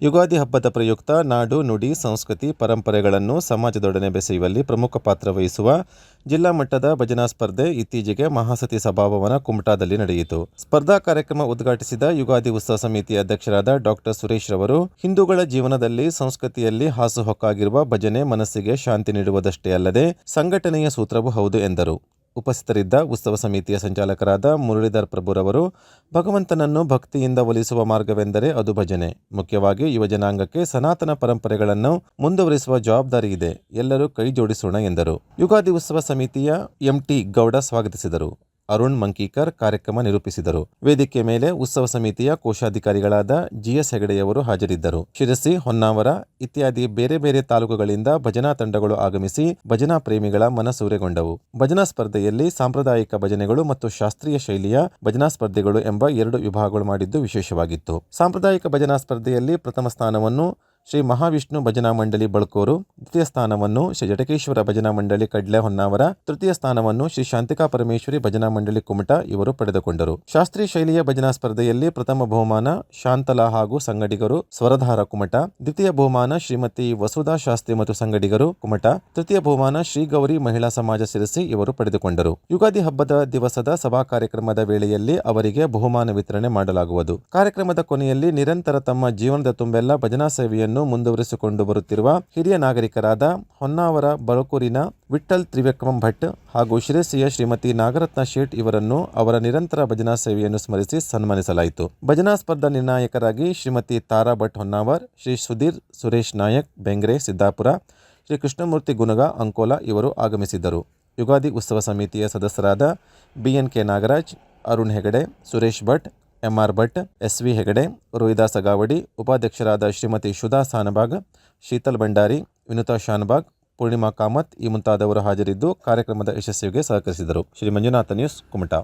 ಯುಗಾದಿ ಹಬ್ಬದ ಪ್ರಯುಕ್ತ ನಾಡು, ನುಡಿ, ಸಂಸ್ಕೃತಿ, ಪರಂಪರೆಗಳನ್ನು ಸಮಾಜದೊಡನೆ ಬೆಸೆಯುವಲ್ಲಿ ಪ್ರಮುಖ ಪಾತ್ರ ವಹಿಸುವ ಜಿಲ್ಲಾ ಮಟ್ಟದ ಭಜನಾ ಸ್ಪರ್ಧೆ ಇತ್ತೀಚೆಗೆ ಮಹಾಸತಿ ಸಭಾಭವನ ಕುಮಟಾದಲ್ಲಿ ನಡೆಯಿತು. ಸ್ಪರ್ಧಾ ಕಾರ್ಯಕ್ರಮ ಉದ್ಘಾಟಿಸಿದ ಯುಗಾದಿ ಉತ್ಸವ ಸಮಿತಿ ಅಧ್ಯಕ್ಷರಾದ ಡಾ. ಸುರೇಶ್ ರವರು, ಹಿಂದೂಗಳ ಜೀವನದಲ್ಲಿ, ಸಂಸ್ಕೃತಿಯಲ್ಲಿ ಹಾಸುಹೊಕ್ಕಾಗಿರುವ ಭಜನೆ ಮನಸ್ಸಿಗೆ ಶಾಂತಿ ನೀಡುವುದಷ್ಟೇ ಅಲ್ಲದೆ ಸಂಘಟನೆಯ ಸೂತ್ರವೂ ಹೌದು ಎಂದರು. ಉಪಸ್ಥಿತರಿದ್ದ ಉತ್ಸವ ಸಮಿತಿಯ ಸಂಚಾಲಕರಾದ ಮುರಳೀಧರ್ ಪ್ರಭುರವರು, ಭಗವಂತನನ್ನು ಭಕ್ತಿಯಿಂದ ಒಲಿಸುವ ಮಾರ್ಗವೆಂದರೆ ಅದು ಭಜನೆ. ಮುಖ್ಯವಾಗಿ ಯುವಜನಾಂಗಕ್ಕೆ ಸನಾತನ ಪರಂಪರೆಗಳನ್ನು ಮುಂದುವರಿಸುವ ಜವಾಬ್ದಾರಿ ಇದೆ. ಎಲ್ಲರೂ ಕೈ ಜೋಡಿಸೋಣ ಎಂದರು. ಯುಗಾದಿ ಉತ್ಸವ ಸಮಿತಿಯ ಎಂಟಿ ಗೌಡ ಸ್ವಾಗತಿಸಿದರು. ಅರುಣ್ ಮಂಕೀಕರ್ ಕಾರ್ಯಕ್ರಮ ನಿರೂಪಿಸಿದರು. ವೇದಿಕೆ ಮೇಲೆ ಉತ್ಸವ ಸಮಿತಿಯ ಕೋಶಾಧಿಕಾರಿಗಳಾದ ಜಿಎಸ್ ಹೆಗಡೆಯವರು ಹಾಜರಿದ್ದರು. ಶಿರಸಿ, ಹೊನ್ನಾವರ ಇತ್ಯಾದಿ ಬೇರೆ ಬೇರೆ ತಾಲೂಕುಗಳಿಂದ ಭಜನಾ ತಂಡಗಳು ಆಗಮಿಸಿ ಭಜನಾ ಪ್ರೇಮಿಗಳ ಮನಸೂರೆಗೊಂಡವು. ಭಜನಾ ಸ್ಪರ್ಧೆಯಲ್ಲಿ ಸಾಂಪ್ರದಾಯಿಕ ಭಜನೆಗಳು ಮತ್ತು ಶಾಸ್ತ್ರೀಯ ಶೈಲಿಯ ಭಜನಾ ಸ್ಪರ್ಧೆಗಳು ಎಂಬ 2 ವಿಭಾಗಗಳು ಮಾಡಿದ್ದು ವಿಶೇಷವಾಗಿತ್ತು. ಸಾಂಪ್ರದಾಯಿಕ ಭಜನಾ ಸ್ಪರ್ಧೆಯಲ್ಲಿ ಪ್ರಥಮ ಸ್ಥಾನವನ್ನು ಶ್ರೀ ಮಹಾವಿಷ್ಣು ಭಜನಾ ಮಂಡಳಿ ಬಳ್ಕೋರು, ದ್ವಿತೀಯ ಸ್ಥಾನವನ್ನು ಶ್ರೀ ಜಟಕೇಶ್ವರ ಭಜನಾ ಮಂಡಳಿ ಕಡ್ಲೆ ಹೊನ್ನಾವರ, ತೃತೀಯ ಸ್ಥಾನವನ್ನು ಶ್ರೀ ಶಾಂತಿಕಾ ಪರಮೇಶ್ವರಿ ಭಜನಾ ಮಂಡಳಿ ಕುಮಟಾ ಇವರು ಪಡೆದುಕೊಂಡರು. ಶಾಸ್ತ್ರೀಯ ಶೈಲಿಯ ಭಜನಾ ಸ್ಪರ್ಧೆಯಲ್ಲಿ ಪ್ರಥಮ ಬಹುಮಾನ ಶಾಂತಲಾ ಹಾಗೂ ಸಂಗಡಿಗರು ಸ್ವರಧಾರ ಕುಮಟಾ, ದ್ವಿತೀಯ ಬಹುಮಾನ ಶ್ರೀಮತಿ ವಸುಧಾ ಶಾಸ್ತ್ರಿ ಮತ್ತು ಸಂಗಡಿಗರು ಕುಮಟಾ, ತೃತೀಯ ಬಹುಮಾನ ಶ್ರೀ ಗೌರಿ ಮಹಿಳಾ ಸಮಾಜ ಸಿರಸಿ ಇವರು ಪಡೆದುಕೊಂಡರು. ಯುಗಾದಿ ಹಬ್ಬದ ದಿವಸದ ಸಭಾ ಕಾರ್ಯಕ್ರಮದ ವೇಳೆಯಲ್ಲಿ ಅವರಿಗೆ ಬಹುಮಾನ ವಿತರಣೆ ಮಾಡಲಾಗುವುದು. ಕಾರ್ಯಕ್ರಮದ ಕೊನೆಯಲ್ಲಿ ನಿರಂತರ ತಮ್ಮ ಜೀವನದ ತುಂಬೆಲ್ಲ ಭಜನಾ ಸೇವೆಯನ್ನು ಮುಂದುವರಿಸಿಕೊಂಡು ಬರುತ್ತಿರುವ ಹಿರಿಯ ನಾಗರಿಕರಾದ ಹೊನ್ನಾವರ ಬಳಕೂರಿನ ವಿಠ್ಠಲ್ ತ್ರಿವಿಕ್ರಮ್ ಭಟ್ ಹಾಗೂ ಶಿರಸಿಯ ಶ್ರೀಮತಿ ನಾಗರತ್ನ ಶೇಟ್ ಇವರನ್ನು ಅವರ ನಿರಂತರ ಭಜನಾ ಸೇವೆಯನ್ನು ಸ್ಮರಿಸಿ ಸನ್ಮಾನಿಸಲಾಯಿತು. ಭಜನಾ ಸ್ಪರ್ಧಾ ನಿರ್ಣಾಯಕರಾಗಿ ಶ್ರೀಮತಿ ತಾರಾ ಭಟ್ ಹೊನ್ನಾವರ್, ಶ್ರೀ ಸುಧೀರ್ ಸುರೇಶ್ ನಾಯಕ್ ಬೆಂಗ್ರೆ ಸಿದ್ದಾಪುರ, ಶ್ರೀ ಕೃಷ್ಣಮೂರ್ತಿ ಗುನಗ ಅಂಕೋಲಾ ಇವರು ಆಗಮಿಸಿದ್ದರು. ಯುಗಾದಿ ಉತ್ಸವ ಸಮಿತಿಯ ಸದಸ್ಯರಾದ BNK Nagaraj, Arun Hegde, Suresh Bhat, MR Bhat, SV Hegde, Rohidasa Gavadi, ಉಪಾಧ್ಯಕ್ಷರಾದ ಶ್ರೀಮತಿ ಶುಧಾ ಸಾನಬಾಗ್, ಶೀತಲ್ ಭಂಡಾರಿ, ವಿನುತಾ ಶಾನಬಾಗ್, ಪೂರ್ಣಿಮಾ ಕಾಮತ್ ಈ ಮುಂತಾದವರು ಹಾಜರಿದ್ದು ಕಾರ್ಯಕ್ರಮದ ಯಶಸ್ವಿಗೆ ಸಹಕರಿಸಿದರು. ಶ್ರೀ ಮಂಜುನಾಥ ನ್ಯೂಸ್, ಕುಮಟಾ.